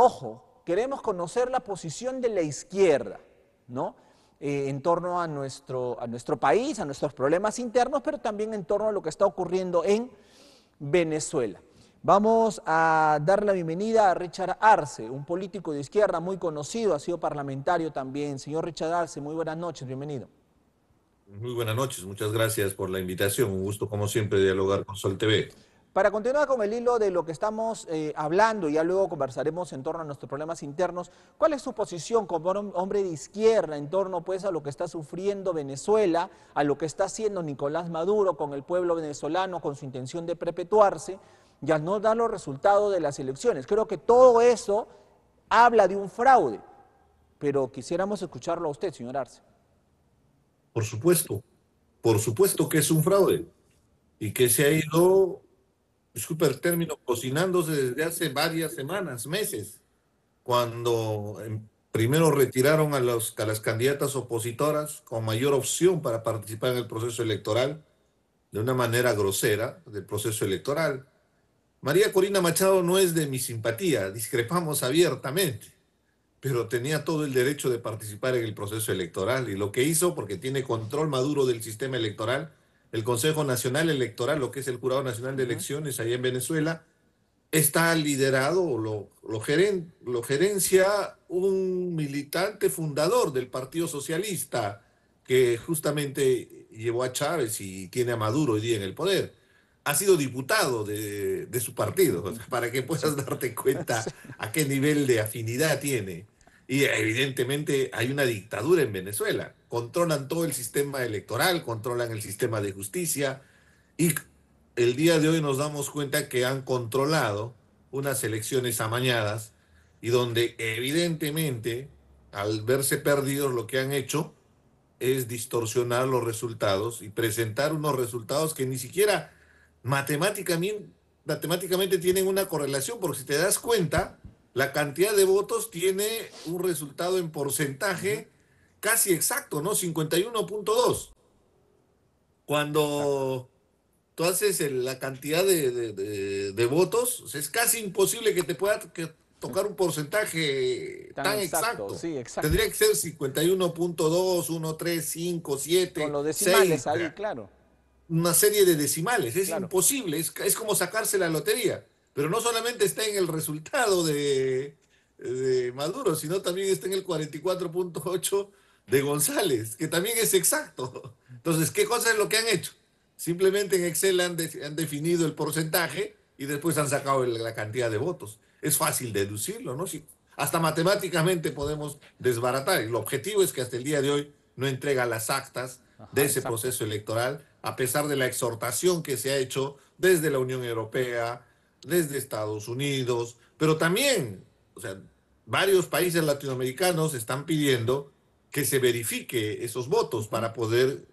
Ojo, queremos conocer la posición de la izquierda, ¿no? En torno a nuestro país, a nuestros problemas internos, pero también en torno a lo que está ocurriendo en Venezuela. Vamos a dar la bienvenida a Richard Arce, un político de izquierda muy conocido, ha sido parlamentario también. Señor Richard Arce, muy buenas noches, bienvenido. Muy buenas noches, muchas gracias por la invitación. Un gusto, como siempre, dialogar con Sol TV. Para continuar con el hilo de lo que estamos hablando, ya luego conversaremos en torno a nuestros problemas internos, ¿cuál es su posición como hombre de izquierda en torno pues a lo que está sufriendo Venezuela, a lo que está haciendo Nicolás Maduro con el pueblo venezolano, con su intención de perpetuarse, y al no dar los resultados de las elecciones? Creo que todo eso habla de un fraude, pero quisiéramos escucharlo a usted, señor Arce. Por por supuesto que es un fraude y que se ha ido, disculpe el término, cocinándose desde hace varias semanas, meses, cuando primero retiraron a las candidatas opositoras con mayor opción para participar en el proceso electoral de una manera grosera del proceso electoral. María Corina Machado no es de mi simpatía, discrepamos abiertamente, pero tenía todo el derecho de participar en el proceso electoral y lo que hizo, porque tiene control Maduro del sistema electoral, el Consejo Nacional Electoral, lo que es el Jurado Nacional de Elecciones allá en Venezuela, está liderado, lo gerencia un militante fundador del Partido Socialista que justamente llevó a Chávez y tiene a Maduro hoy día en el poder. Ha sido diputado de su partido, o sea, para que Sí. puedas darte cuenta Sí. a qué nivel de afinidad tiene. Y evidentemente hay una dictadura en Venezuela. Controlan todo el sistema electoral, controlan el sistema de justicia y el día de hoy nos damos cuenta que han controlado unas elecciones amañadas y donde evidentemente al verse perdidos lo que han hecho es distorsionar los resultados y presentar unos resultados que ni siquiera matemáticamente tienen una correlación, porque si te das cuenta, la cantidad de votos tiene un resultado en porcentaje casi exacto, ¿no? 51.2. Exacto. Cuando tú haces la cantidad de votos, o sea, es casi imposible que te pueda tocar un porcentaje Tan tan exacto, exacto. sí, exacto. Tendría que ser 51.2, 1, 3, 5, Con 7, los 6, decimales o ahí, sea, claro, una serie de decimales. Es claro. imposible, es como sacarse la lotería. Pero no solamente está en el resultado de Maduro, sino también está en el 44.8 de González, que también es exacto. Entonces, ¿qué cosa es lo que han hecho? Simplemente en Excel han definido el porcentaje y después han sacado la cantidad de votos. Es fácil deducirlo, ¿no? Si, hasta matemáticamente podemos desbaratar. El objetivo es que hasta el día de hoy no entrega las actas de Ajá, ese exacto. proceso electoral, a pesar de la exhortación que se ha hecho desde la Unión Europea, desde Estados Unidos, pero también, o sea, varios países latinoamericanos están pidiendo que se verifique esos votos Ujú. para poder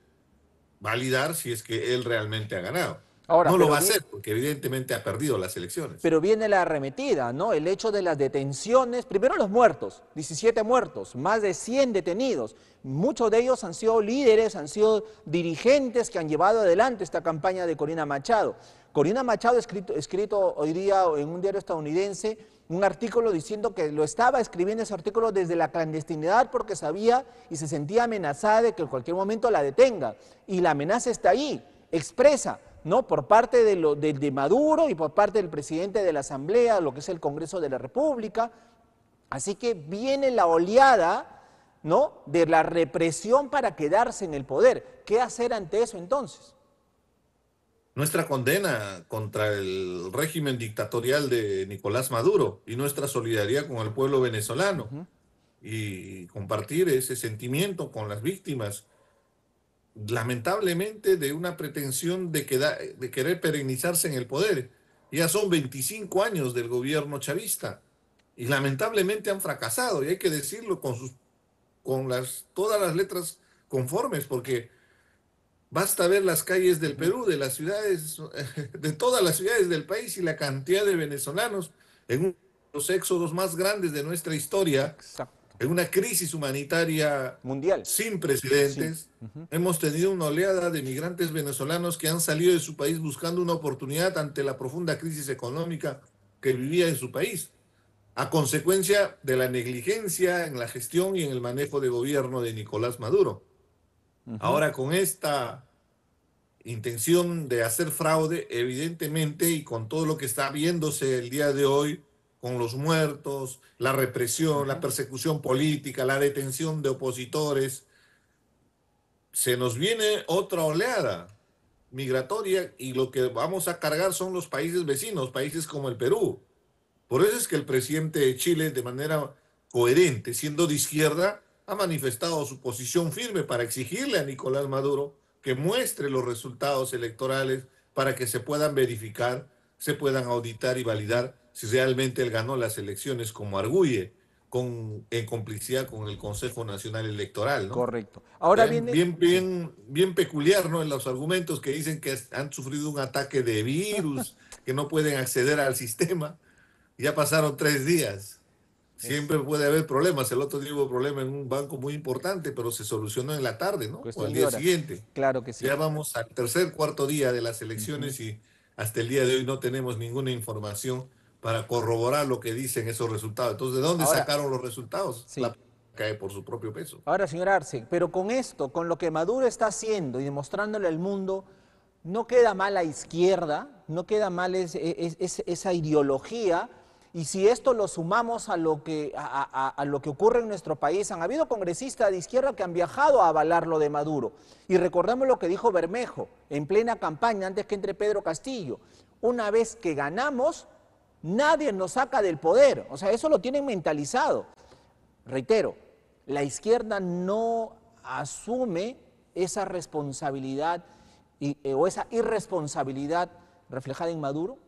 validar si es que él realmente ha ganado. Ahora, No lo va a hacer porque evidentemente ha perdido las elecciones. pero viene la arremetida, ¿no? El hecho de las detenciones, primero los muertos, 17 muertos, más de 100 detenidos. Muchos de ellos han sido líderes, han sido dirigentes que han llevado adelante esta campaña de Corina Machado. Corina Machado ha escrito hoy día en un diario estadounidense un artículo diciendo que lo estaba escribiendo ese artículo desde la clandestinidad porque sabía y se sentía amenazada de que en cualquier momento la detenga. Y la amenaza está ahí, expresa, ¿no? Por parte de Maduro y por parte del presidente de la Asamblea, lo que es el Congreso de la República. Así que viene la oleada, ¿no?, de la represión para quedarse en el poder. ¿Qué hacer ante eso entonces? Nuestra condena contra el régimen dictatorial de Nicolás Maduro y nuestra solidaridad con el pueblo venezolano Ujú. y compartir ese sentimiento con las víctimas, lamentablemente, de una pretensión de querer perennizarse en el poder. Ya son 25 años del gobierno chavista y lamentablemente han fracasado, y hay que decirlo todas las letras conformes, porque basta ver las calles del Ujú. Perú, de las ciudades, de todas las ciudades del país y la cantidad de venezolanos en uno de los éxodos más grandes de nuestra historia, Exacto. en una crisis humanitaria Mundial. sin Sí. precedentes. Ujú. Hemos tenido una oleada de migrantes venezolanos que han salido de su país buscando una oportunidad ante la profunda crisis económica que vivía en su país. a consecuencia de la negligencia en la gestión y en el manejo de gobierno de Nicolás Maduro. Ahora, con esta intención de hacer fraude, evidentemente, y con todo lo que está viéndose el día de hoy, con los muertos, la represión, la persecución política, la detención de opositores, se nos viene otra oleada migratoria y lo que vamos a cargar son los países vecinos, países como el Perú. Por eso es que el presidente de Chile, de manera coherente, siendo de izquierda, ha manifestado su posición firme para exigirle a Nicolás Maduro que muestre los resultados electorales para que se puedan verificar, se puedan auditar y validar si realmente él ganó las elecciones como arguye, en complicidad con el Consejo Nacional Electoral, ¿no? Correcto. Ahora viene... Bien peculiar, ¿no? En los argumentos que dicen que han sufrido un ataque de virus, que no pueden acceder al sistema. Ya pasaron 3 días. Siempre puede haber problemas. El otro día hubo problema en un banco muy importante, pero se solucionó en la tarde, ¿no? O Cuestión al de día horas. siguiente. Claro que sí. Ya vamos al tercer, cuarto día de las elecciones y hasta el día de hoy no tenemos ninguna información para corroborar lo que dicen esos resultados. Entonces, ¿de dónde Ahora, sacaron los resultados? sí. La cae por su propio peso. Ahora, señor Arce, pero con esto, con lo que Maduro está haciendo y demostrándole al mundo, no queda mal la izquierda, no queda mal esa ideología, y si esto lo sumamos a lo que ocurre en nuestro país, han habido congresistas de izquierda que han viajado a avalar lo de Maduro, y recordemos lo que dijo Bermejo en plena campaña, antes que entre Pedro Castillo: una vez que ganamos, nadie nos saca del poder. O sea, eso lo tienen mentalizado. Reitero, la izquierda no asume esa responsabilidad o esa irresponsabilidad reflejada en Maduro.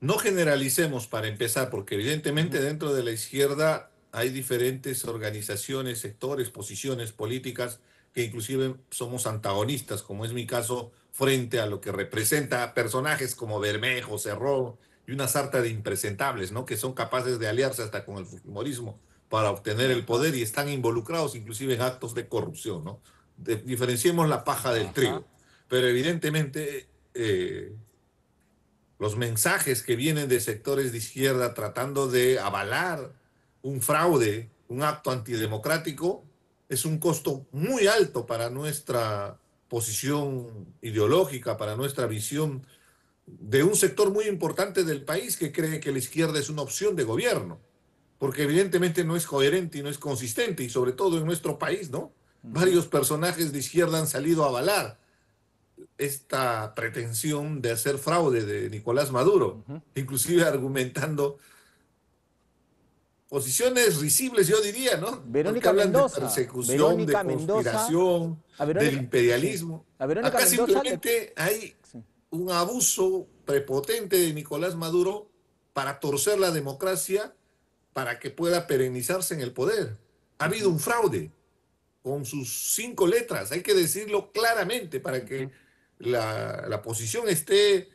No generalicemos para empezar, porque evidentemente dentro de la izquierda hay diferentes organizaciones, sectores, posiciones políticas que inclusive somos antagonistas, como es mi caso, frente a lo que representa personajes como Bermejo, Cerrón y una sarta de impresentables, ¿no? Que son capaces de aliarse hasta con el fujimorismo para obtener el poder y están involucrados inclusive en actos de corrupción, ¿no? Diferenciemos la paja del trigo. Pero evidentemente los mensajes que vienen de sectores de izquierda tratando de avalar un fraude, un acto antidemocrático, es un costo muy alto para nuestra posición ideológica, para nuestra visión de un sector muy importante del país que cree que la izquierda es una opción de gobierno, porque evidentemente no es coherente y no es consistente, y sobre todo en nuestro país, ¿no? Varios personajes de izquierda han salido a avalar esta pretensión de hacer fraude de Nicolás Maduro, inclusive argumentando posiciones risibles, yo diría, ¿no? Porque Verónica hablan de Mendoza, persecución, de conspiración, del imperialismo. a Verónica Acá Mendoza simplemente hay un abuso prepotente de Nicolás Maduro para torcer la democracia para que pueda perennizarse en el poder. Ha habido un fraude con sus 5 letras, hay que decirlo claramente para que la posición esté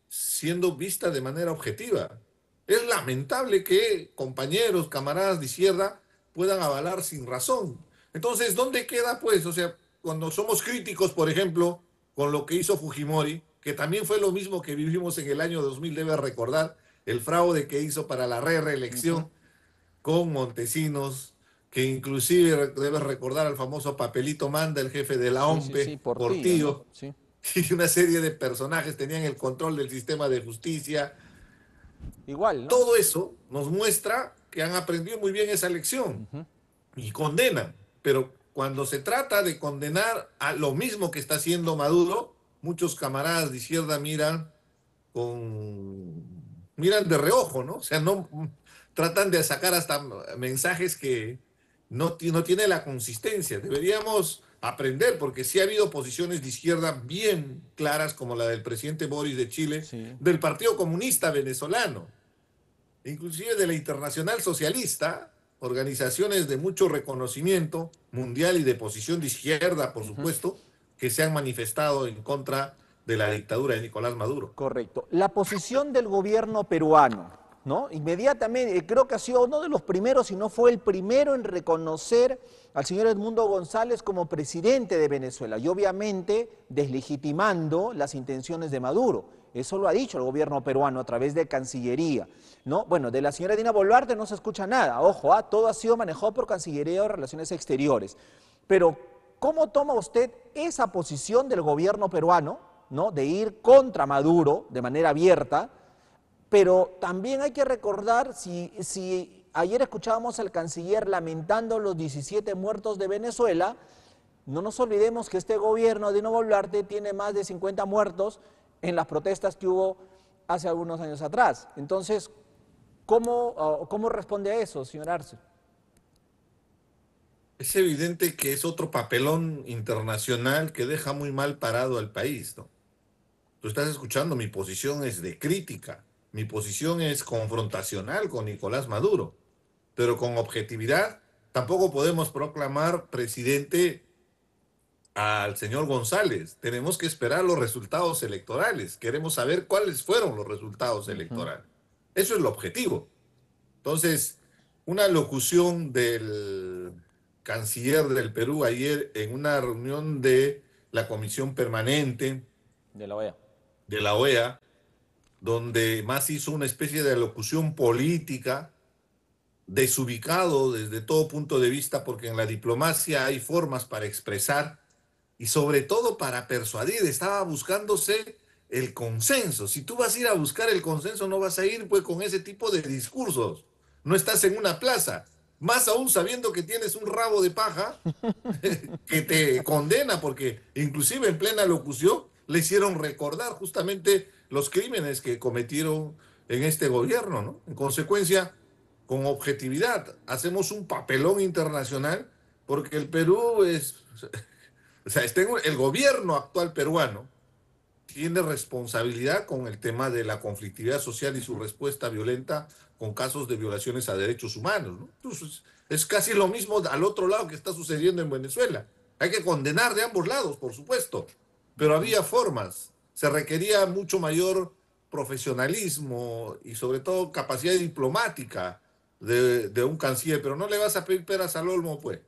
siendo vista de manera objetiva. Es lamentable que compañeros, camaradas de izquierda puedan avalar sin razón. Entonces, ¿dónde queda, pues? O sea, cuando somos críticos, por ejemplo, con lo que hizo Fujimori, que también fue lo mismo que vivimos en el año 2000, debe recordar el fraude que hizo para la reelección con Montesinos, que inclusive debes recordar al famoso Papelito Manda, el jefe de la OMPE, Portillo, ¿no? Sí. Y una serie de personajes tenían el control del sistema de justicia. Igual, ¿no? Todo eso nos muestra que han aprendido muy bien esa lección y condenan. Pero cuando se trata de condenar a lo mismo que está haciendo Maduro, muchos camaradas de izquierda miran de reojo, ¿no? O sea, no tratan de sacar hasta mensajes que no tiene la consistencia. Deberíamos aprender, porque sí ha habido posiciones de izquierda bien claras, como la del presidente Boris de Chile, del Partido Comunista Venezolano, inclusive de la Internacional Socialista, organizaciones de mucho reconocimiento mundial y de posición de izquierda, por supuesto, que se han manifestado en contra de la dictadura de Nicolás Maduro. Correcto. La posición del gobierno peruano, ¿no? Inmediatamente, creo que ha sido uno de los primeros, si no fue el primero, en reconocer al señor Edmundo González como presidente de Venezuela y obviamente deslegitimando las intenciones de Maduro. Eso lo ha dicho el gobierno peruano a través de Cancillería, ¿no? Bueno, de la señora Dina Boluarte no se escucha nada. Ojo, todo ha sido manejado por Cancillería de Relaciones Exteriores. Pero, ¿cómo toma usted esa posición del gobierno peruano, ¿no? De ir contra Maduro de manera abierta? Pero también hay que recordar, si ayer escuchábamos al canciller lamentando los 17 muertos de Venezuela, no nos olvidemos que este gobierno de Dina Boluarte tiene más de 50 muertos en las protestas que hubo hace algunos años atrás. Entonces, ¿cómo responde a eso, señor Arce? Es evidente que es otro papelón internacional que deja muy mal parado al país, ¿no? Tú estás escuchando, mi posición es de crítica, mi posición es confrontacional con Nicolás Maduro, pero con objetividad tampoco podemos proclamar presidente al señor González. Tenemos que esperar los resultados electorales. Queremos saber cuáles fueron los resultados electorales. Eso es el objetivo. Entonces, una locución del canciller del Perú ayer en una reunión de la Comisión Permanente De la OEA. de la OEA, donde más hizo una especie de alocución política, desubicado desde todo punto de vista, porque en la diplomacia hay formas para expresar y sobre todo para persuadir. Estaba buscándose el consenso. Si tú vas a ir a buscar el consenso, no vas a ir pues con ese tipo de discursos. No estás en una plaza, más aún sabiendo que tienes un rabo de paja que te condena, porque inclusive en plena locución le hicieron recordar justamente los crímenes que cometieron en este gobierno, ¿no? En consecuencia, con objetividad, hacemos un papelón internacional porque el Perú es, o sea, el gobierno actual peruano tiene responsabilidad con el tema de la conflictividad social y su respuesta violenta con casos de violaciones a derechos humanos, ¿no? Entonces, es casi lo mismo al otro lado que está sucediendo en Venezuela. Hay que condenar de ambos lados, por supuesto, pero había formas. Se requería mucho mayor profesionalismo y sobre todo capacidad diplomática de un canciller, pero no le vas a pedir peras al olmo, pues.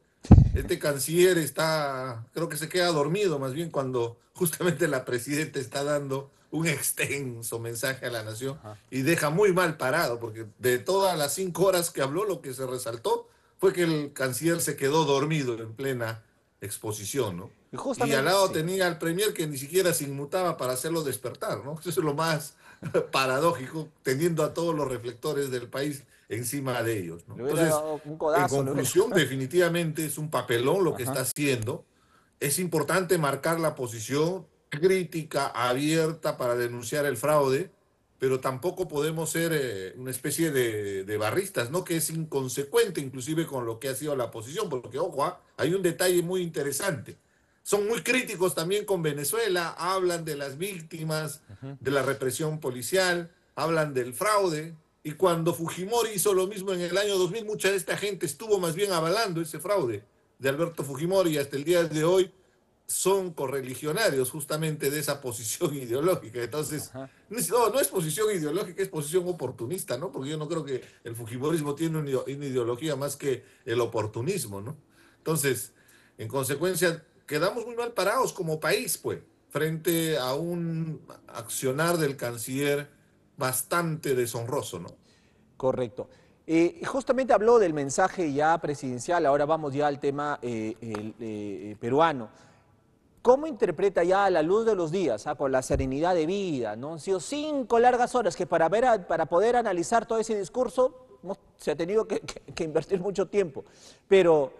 Este canciller está, creo que se queda dormido más bien cuando justamente la presidenta está dando un extenso mensaje a la nación y deja muy mal parado, porque de todas las 5 horas que habló, lo que se resaltó fue que el canciller se quedó dormido en plena exposición, ¿no? Y Y al justamente, lado sí. tenía al premier que ni siquiera se inmutaba para hacerlo despertar, ¿no? Eso es lo más paradójico, teniendo a todos los reflectores del país encima de ellos, ¿no? Le hubiera Entonces, dado un en codazo, le hubiera... conclusión, definitivamente es un papelón lo que Ajá. está haciendo. Es importante marcar la posición crítica, abierta para denunciar el fraude, pero tampoco podemos ser una especie de barristas, ¿no? Que es inconsecuente inclusive con lo que ha sido la posición, porque, ojo, hay un detalle muy interesante. Son muy críticos también con Venezuela, hablan de las víctimas, de la represión policial, hablan del fraude, y cuando Fujimori hizo lo mismo en el año 2000, mucha de esta gente estuvo más bien avalando ese fraude de Alberto Fujimori y hasta el día de hoy son correligionarios justamente de esa posición ideológica. Entonces, Ajá. no es posición ideológica, es posición oportunista, ¿no? Porque yo no creo que el Fujimorismo tiene una ideología más que el oportunismo, ¿no? Entonces, en consecuencia, quedamos muy mal parados como país, pues, frente a un accionar del canciller bastante deshonroso, ¿no? Correcto. Justamente habló del mensaje ya presidencial, ahora vamos ya al tema peruano. ¿Cómo interpreta ya a la luz de los días, con la serenidad de vida? ¿No? Han sido 5 largas horas que para poder analizar todo ese discurso se ha tenido que invertir mucho tiempo. Pero,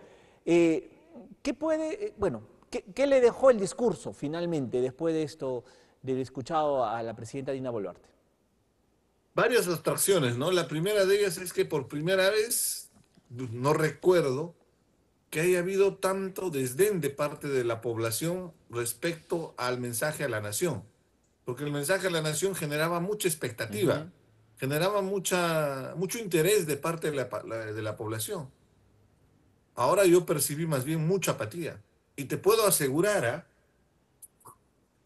¿qué puede, bueno, qué le dejó el discurso finalmente después de esto, del escuchado a la presidenta Dina Boluarte? Varias abstracciones, ¿no? La primera de ellas es que por primera vez, no recuerdo que haya habido tanto desdén de parte de la población respecto al mensaje a la nación, porque el mensaje a la nación generaba mucha expectativa, Ujú. generaba mucho interés de parte de la población. Ahora yo percibí más bien mucha apatía. Y te puedo asegurar, ¿ah?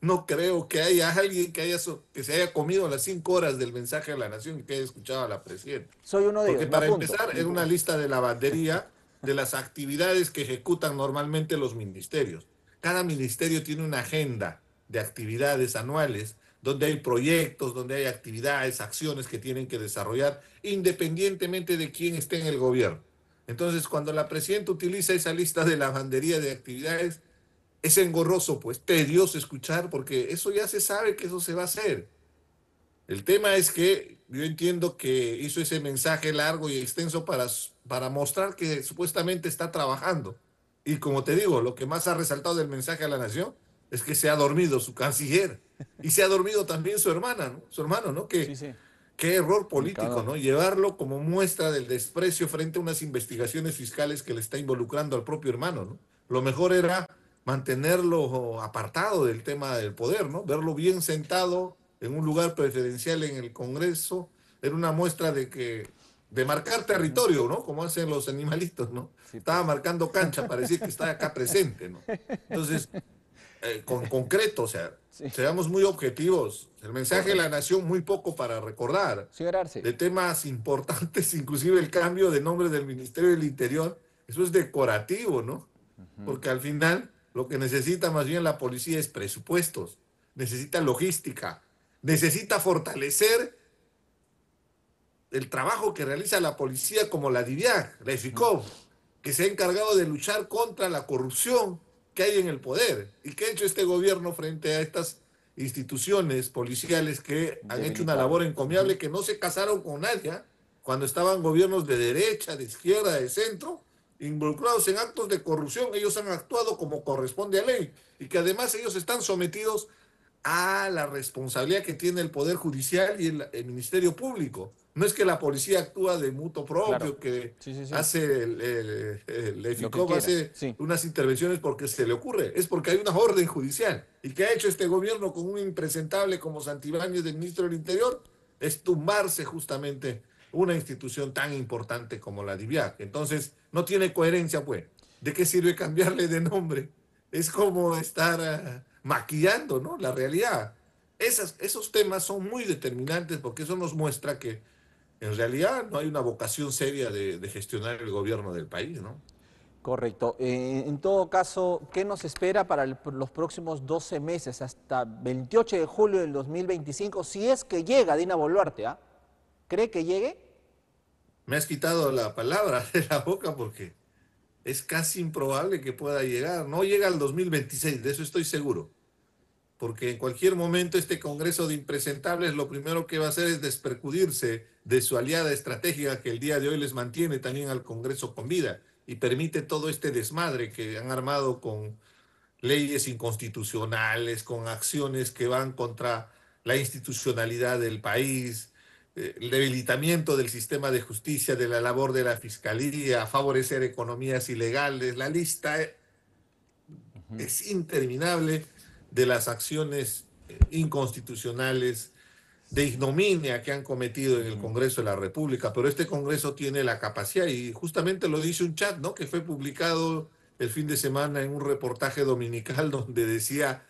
No creo que haya alguien que se haya comido las 5 horas del mensaje a la nación y que haya escuchado a la presidenta. Soy uno de Porque ellos, me para apunto. empezar, era una lista de lavandería de las actividades que ejecutan normalmente los ministerios. Cada ministerio tiene una agenda de actividades anuales donde hay proyectos, donde hay actividades, acciones que tienen que desarrollar, independientemente de quién esté en el gobierno. Entonces, cuando la presidenta utiliza esa lista de lavandería de actividades, es engorroso, pues, tedioso escuchar, porque eso ya se sabe que eso se va a hacer. El tema es que yo entiendo que hizo ese mensaje largo y extenso para mostrar que supuestamente está trabajando. Y como te digo, lo que más ha resaltado del mensaje a la nación es que se ha dormido su canciller y se ha dormido también su hermana, ¿no? Su hermano, ¿no? Sí, sí, Qué error político, indicador. ¿no? Llevarlo como muestra del desprecio frente a unas investigaciones fiscales que le está involucrando al propio hermano, ¿no? Lo mejor era mantenerlo apartado del tema del poder, ¿no? Verlo bien sentado en un lugar preferencial en el Congreso, era una muestra de marcar territorio, ¿no? Como hacen los animalitos, ¿no? Sí, Estaba pues. marcando cancha para decir que está acá presente, ¿no? Entonces, con concreto, o sea, Sí. seamos muy objetivos. El mensaje de la Correcto. nación muy poco para recordar Señor Arce. de temas importantes, inclusive el cambio de nombre del Ministerio del Interior, eso es decorativo, ¿no? Porque al final lo que necesita más bien la policía es presupuestos, necesita logística, necesita fortalecer el trabajo que realiza la policía como la DIVIAC, la EFICOP, que se ha encargado de luchar contra la corrupción que hay en el poder. ¿Y qué ha hecho este gobierno frente a estas instituciones policiales que han hecho una labor Debilitarlo. encomiable, que no se casaron con nadie? Cuando estaban gobiernos de derecha, de izquierda, de centro, involucrados en actos de corrupción, ellos han actuado como corresponde a ley y que además ellos están sometidos a la responsabilidad que tiene el Poder Judicial y el Ministerio Público. No es que la policía actúa de mutuo Claro. propio, que Sí, sí, sí. hace el Lo que EFICOP quiera. hace Sí. unas intervenciones porque se le ocurre, es porque hay una orden judicial. ¿Y qué ha hecho este gobierno con un impresentable como Santibáñez del ministro del Interior? Es tumbarse justamente una institución tan importante como la DIVIAC. Entonces, no tiene coherencia, pues. ¿De qué sirve cambiarle de nombre? Es como estar maquillando, ¿no? La realidad. Esos temas son muy determinantes porque eso nos muestra que en realidad no hay una vocación seria de gestionar el gobierno del país, ¿no? Correcto. En todo caso, ¿qué nos espera para los próximos 12 meses, hasta 28 de julio del 2025, si es que llega Dina Boluarte? ¿Ah? ¿Cree que llegue? Me has quitado la palabra de la boca porque es casi improbable que pueda llegar. No llega al 2026, de eso estoy seguro. Porque en cualquier momento este Congreso de Impresentables lo primero que va a hacer es despercudirse de su aliada estratégica que el día de hoy les mantiene también al Congreso con vida y permite todo este desmadre que han armado con leyes inconstitucionales, con acciones que van contra la institucionalidad del país, el debilitamiento del sistema de justicia, de la labor de la fiscalía, favorecer economías ilegales. La lista es interminable de las acciones inconstitucionales, de ignominia que han cometido en el Congreso de la República, pero este Congreso tiene la capacidad, y justamente lo dice un chat, ¿no? Que fue publicado el fin de semana en un reportaje dominical donde decía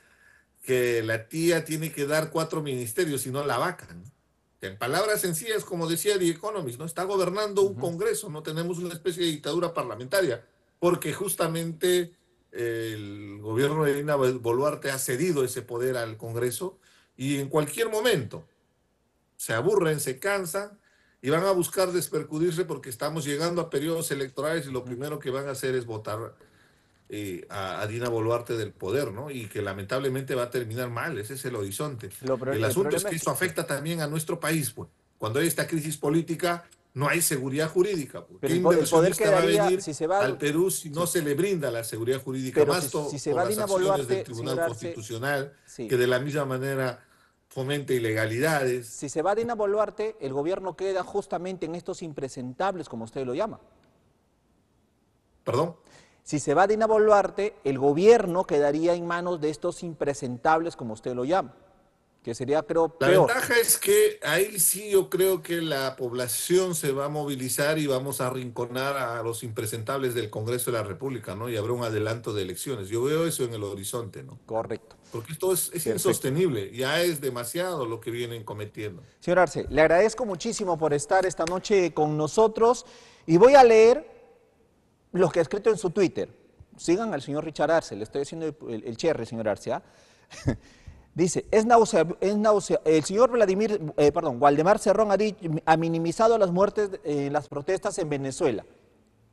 que la tía tiene que dar 4 ministerios y no la vaca, ¿no? Que en palabras sencillas, como decía The Economist, ¿no? Está gobernando un Congreso, no tenemos una especie de dictadura parlamentaria, porque justamente el gobierno de Dina Boluarte ha cedido ese poder al Congreso y en cualquier momento se aburren, se cansan y van a buscar despercudirse porque estamos llegando a periodos electorales y lo primero que van a hacer es votar a Dina Boluarte del poder, ¿no? Y que lamentablemente va a terminar mal, ese es el horizonte. El El asunto es problema que es eso que, sí, afecta también a nuestro país, pues. Cuando hay esta crisis política, no hay seguridad jurídica, pues. pero ¿Qué el poder inversionista va a quedaría, venir si se va, al Perú si no sí, se le brinda la seguridad jurídica? pero Más si se por va las Dina acciones del Boluarte, señor Tribunal Arce, Constitucional, sí, que de la misma manera fomenta ilegalidades. si se va Dina Boluarte, el gobierno queda justamente en estos impresentables, como usted lo llama. ¿Perdón? Si se va Dina Boluarte, el gobierno quedaría en manos de estos impresentables, como usted lo llama, que sería, creo, La peor. ventaja es que ahí sí yo creo que la población se va a movilizar y vamos a arrinconar a los impresentables del Congreso de la República, ¿no? Y habrá un adelanto de elecciones. Yo veo eso en el horizonte, ¿no? Correcto. Porque esto es Perfecto. insostenible, ya es demasiado lo que vienen cometiendo. Señor Arce, le agradezco muchísimo por estar esta noche con nosotros y voy a leer lo que ha escrito en su Twitter. Sigan al señor Richard Arce, le estoy haciendo el cherry, señor Arce. ¿Ah? Dice, el señor Waldemar Cerrón ha minimizado las muertes en las protestas en Venezuela,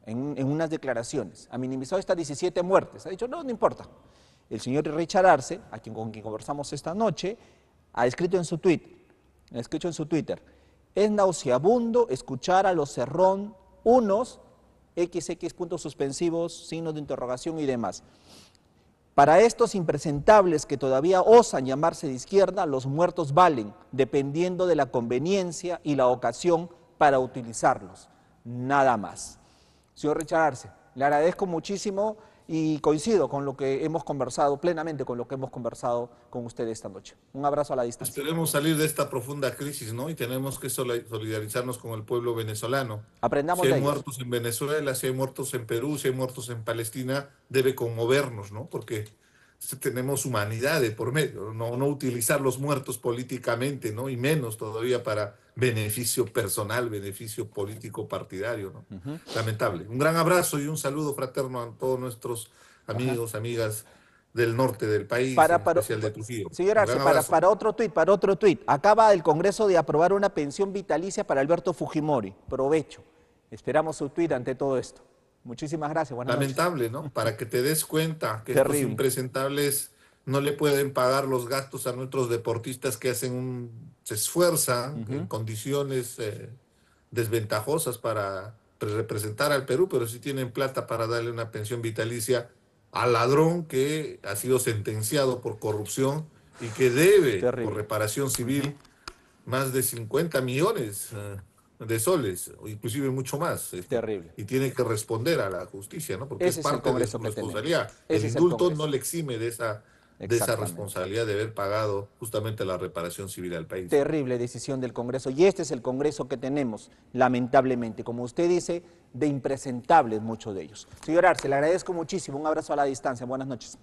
en unas declaraciones. Ha minimizado estas 17 muertes. Ha dicho, no importa. El señor Richard Arce, con quien conversamos esta noche, ha escrito en su Twitter, es nauseabundo escuchar a los Cerrón unos, XX puntos suspensivos, signos de interrogación y demás. Para estos impresentables que todavía osan llamarse de izquierda, los muertos valen, dependiendo de la conveniencia y la ocasión para utilizarlos. Nada más. Señor Richard Arce, le agradezco muchísimo y coincido con lo que hemos conversado, plenamente con lo que hemos conversado con usted esta noche. Un abrazo a la distancia. Esperemos salir de esta profunda crisis, ¿no? Y tenemos que solidarizarnos con el pueblo venezolano. Aprendamos Si de hay ellos. muertos en Venezuela, si hay muertos en Perú, si hay muertos en Palestina, debe conmovernos, ¿no? Porque tenemos humanidad de por medio, no utilizar los muertos políticamente, ¿no? Y menos todavía para beneficio personal, beneficio político partidario, ¿no? Lamentable. Un gran abrazo y un saludo fraterno a todos nuestros amigos, amigas del norte del país, en especial de Trujillo. Señor Arce, para otro tuit, acaba el Congreso de aprobar una pensión vitalicia para Alberto Fujimori. Provecho. Esperamos su tuit ante todo esto. Muchísimas gracias. Buenas Lamentable, noches. ¿no? Para que te des cuenta que Terrible. estos impresentables no le pueden pagar los gastos a nuestros deportistas que se esfuerzan en condiciones desventajosas para representar al Perú, pero sí tienen plata para darle una pensión vitalicia al ladrón que ha sido sentenciado por corrupción y que debe, por reparación civil, más de 50 millones de soles, o inclusive mucho más. Terrible. Y tiene que responder a la justicia, ¿no? Porque Ese es parte de su responsabilidad. El indulto no le exime de esa responsabilidad de haber pagado justamente la reparación civil al país. Terrible decisión del Congreso, y este es el Congreso que tenemos, lamentablemente, como usted dice, de impresentables muchos de ellos. Señor Arce, le agradezco muchísimo, un abrazo a la distancia, buenas noches.